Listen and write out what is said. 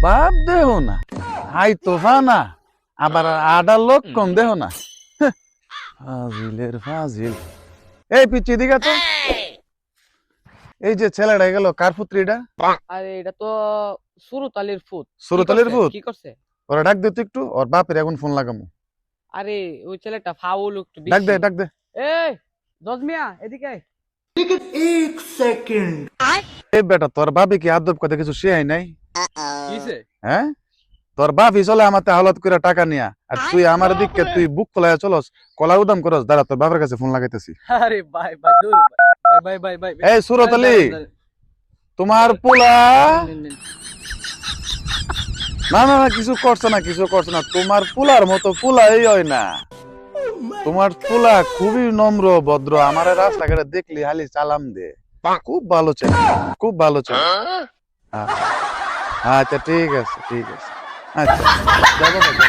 বাপ দেহ না, হাই তোফা না, আবার আডার লোক কম দেহ না। ফাজিলের ফাজিল। এই পিচ্ছি দিঘা তো, এই যে ছেলেটা গেল কার পুত্রীটা? আরে এটা তো সুরতালির ফুট। সুরতালির ভূত। কি করছে? ওরা ডাক দে তো একটু, ওর বাপের এখন ফোন লাগামু। আরে ওই ছেলেটা ফাউল একটু ডাক বেশি। দে ডাক দে। এই জজমিয়া এদিকে আয়। এই বেটা তোর বাপে কি আদব কথা কিছু শিয়াই নাই? কিছে? হ্যাঁ, তোর বাপই চলে আমাতে হাওলাত করে টাকা নিয়া, আর তুই আমার দিককে তুই বুক খোলায় চলস, কলার উদাম করস। দাঁড়া তোর বাপের কাছে ফোন লাগাইতেছি। আরে ভাই ভাই দূর ভাই ভাই ভাই ভাই। এই সুরতালি, তোমার পোলা। না না না, কিছু করছে না, কিছু করছে না। তোমার পোলার মতো পোলাই হয় না। তোমার পোলা খুবই নম্র ভদ্র, আমার রাস্তাঘাটে দেখলি হালি চালাম দে। খুব ভালো ছেলে, খুব ভালো ছেলে। আচ্ছা ঠিক আছে, ঠিক আছে। আচ্ছা যাবো না।